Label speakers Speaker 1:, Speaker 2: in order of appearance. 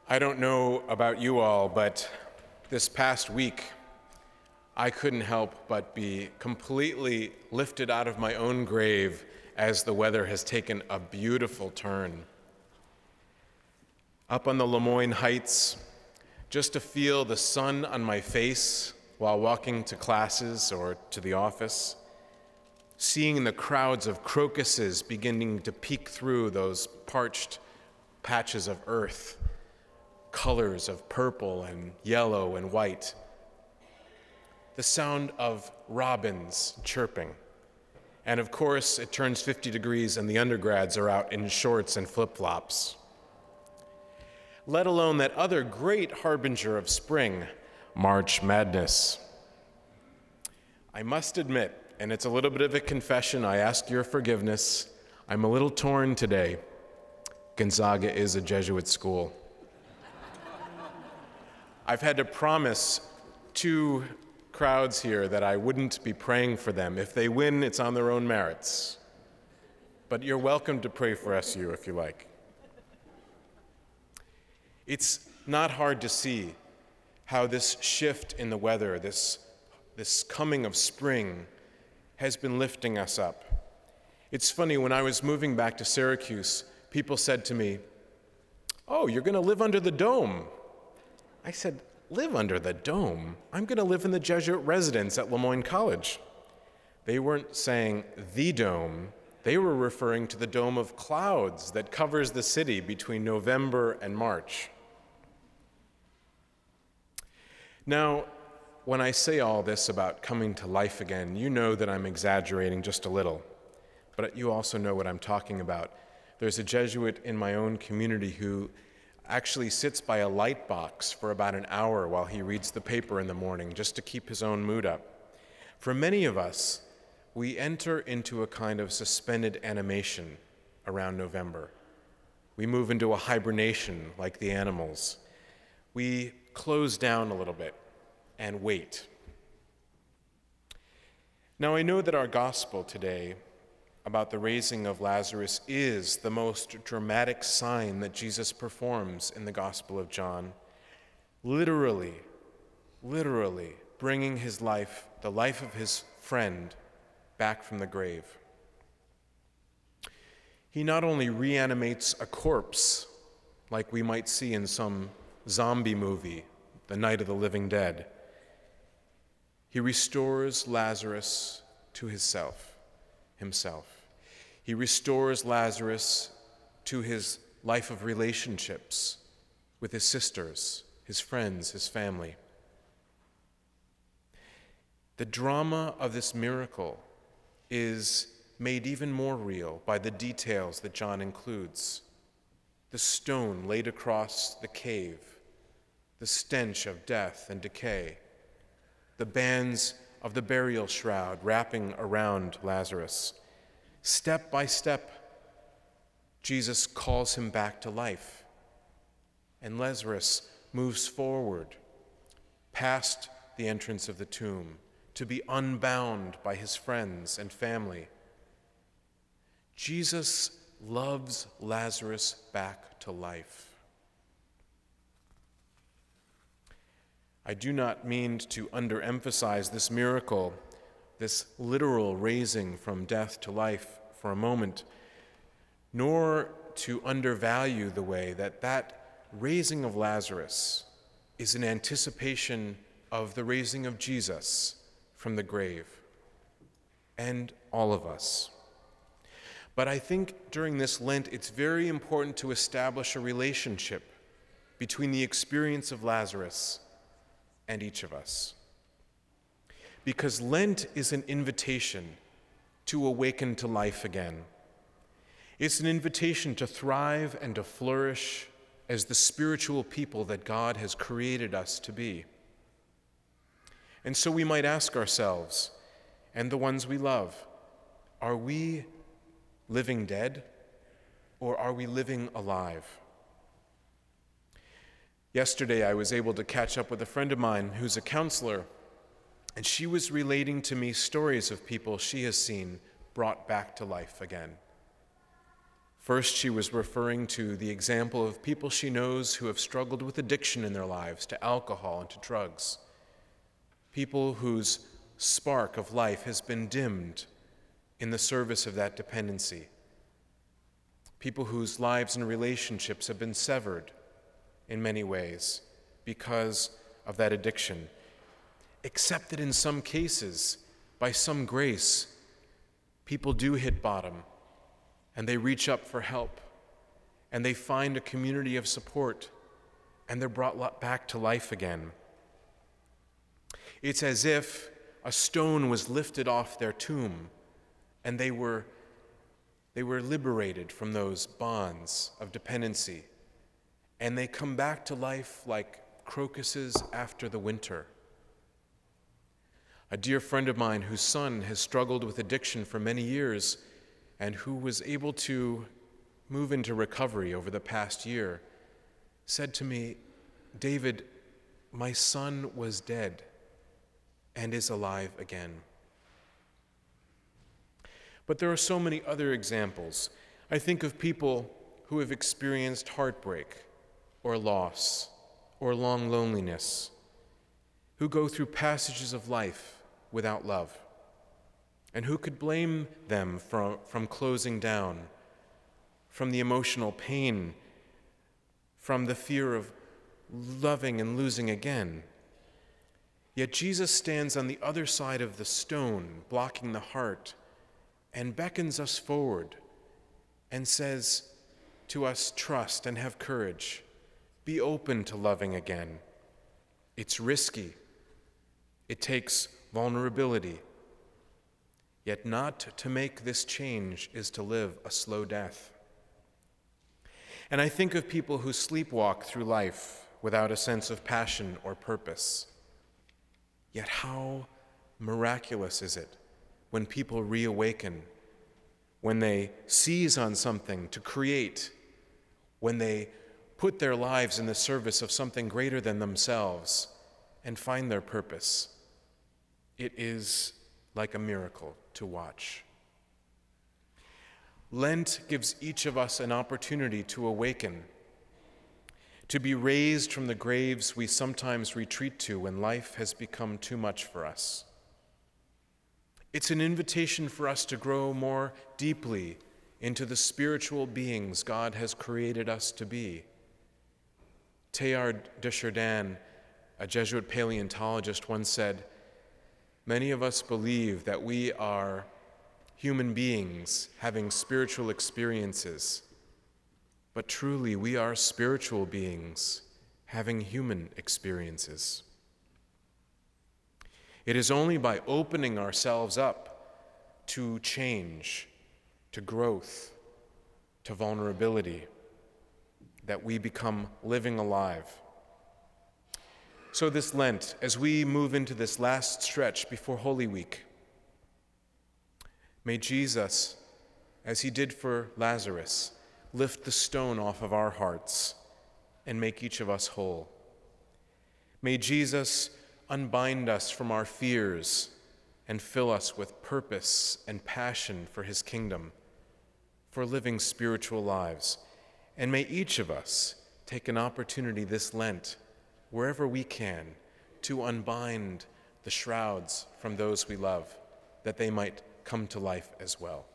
Speaker 1: I don't know about you all, but this past week, I couldn't help but be completely lifted out of my own grave as the weather has taken a beautiful turn. Up on the Lemoyne Heights, just to feel the sun on my face while walking to classes or to the office, seeing the crowds of crocuses beginning to peek through those parched patches of earth, colors of purple and yellow and white, the sound of robins chirping, and of course it turns 50 degrees and the undergrads are out in shorts and flip-flops. Let alone that other great harbinger of spring, March Madness. I must admit, and it's a little bit of a confession, I ask your forgiveness, I'm a little torn today. Gonzaga is a Jesuit school. I've had to promise two crowds here that I wouldn't be praying for them. If they win, it's on their own merits. But you're welcome to pray for SU if you like. It's not hard to see how this shift in the weather, this coming of spring, has been lifting us up. It's funny, when I was moving back to Syracuse, people said to me, "Oh, you're going to live under the dome." I said, "Live under the dome? I'm going to live in the Jesuit residence at Lemoyne College." They weren't saying the dome. They were referring to the dome of clouds that covers the city between November and March. Now, when I say all this about coming to life again, you know that I'm exaggerating just a little, but you also know what I'm talking about. There's a Jesuit in my own community who actually sits by a light box for about an hour while he reads the paper in the morning just to keep his own mood up. For many of us, we enter into a kind of suspended animation around November. We move into a hibernation like the animals. We close down a little bit and wait. Now, I know that our gospel today about the raising of Lazarus is the most dramatic sign that Jesus performs in the Gospel of John, literally bringing his life, the life of his friend, back from the grave. He not only reanimates a corpse, like we might see in some zombie movie, The Night of the Living Dead. He restores Lazarus to himself. He restores Lazarus to his life of relationships with his sisters, his friends, his family. The drama of this miracle is made even more real by the details that John includes. The stone laid across the cave, the stench of death and decay, the bands of the burial shroud wrapping around Lazarus. Step by step, Jesus calls him back to life, and Lazarus moves forward past the entrance of the tomb to be unbound by his friends and family. Jesus loves Lazarus back to life. I do not mean to underemphasize this miracle, this literal raising from death to life for a moment, nor to undervalue the way that raising of Lazarus is an anticipation of the raising of Jesus from the grave, and all of us. But I think during this Lent, it's very important to establish a relationship between the experience of Lazarus and each of us. Because Lent is an invitation to awaken to life again. It's an invitation to thrive and to flourish as the spiritual people that God has created us to be. And so we might ask ourselves, and the ones we love, are we living dead, or are we living alive? Yesterday, I was able to catch up with a friend of mine who's a counselor, and she was relating to me stories of people she has seen brought back to life again. First, she was referring to the example of people she knows who have struggled with addiction in their lives to alcohol and to drugs. People whose spark of life has been dimmed in the service of that dependency. People whose lives and relationships have been severed in many ways because of that addiction. Except that in some cases, by some grace, people do hit bottom and they reach up for help and they find a community of support and they're brought back to life again. It's as if a stone was lifted off their tomb and they were liberated from those bonds of dependency, and they come back to life like crocuses after the winter. A dear friend of mine whose son has struggled with addiction for many years and who was able to move into recovery over the past year said to me, "David, my son was dead and is alive again." But there are so many other examples. I think of people who have experienced heartbreak or loss or long loneliness, who go through passages of life without love. And who could blame them from closing down, from the emotional pain, from the fear of loving and losing again? Yet Jesus stands on the other side of the stone, blocking the heart, and beckons us forward and says to us, trust and have courage. Be open to loving again. It's risky. It takes vulnerability. Yet not to make this change is to live a slow death. And I think of people who sleepwalk through life without a sense of passion or purpose. Yet how miraculous is it when people reawaken, when they seize on something to create, when they put their lives in the service of something greater than themselves and find their purpose. It is like a miracle to watch. Lent gives each of us an opportunity to awaken, to be raised from the graves we sometimes retreat to when life has become too much for us. It's an invitation for us to grow more deeply into the spiritual beings God has created us to be. Teilhard de Chardin, a Jesuit paleontologist, once said, "Many of us believe that we are human beings having spiritual experiences, but truly we are spiritual beings having human experiences." It is only by opening ourselves up to change, to growth, to vulnerability, that we become living alive. So this Lent, as we move into this last stretch before Holy Week, may Jesus, as he did for Lazarus, lift the stone off of our hearts and make each of us whole. May Jesus unbind us from our fears and fill us with purpose and passion for his kingdom, for living spiritual lives. And may each of us take an opportunity this Lent, wherever we can, to unbind the shrouds from those we love, that they might come to life as well.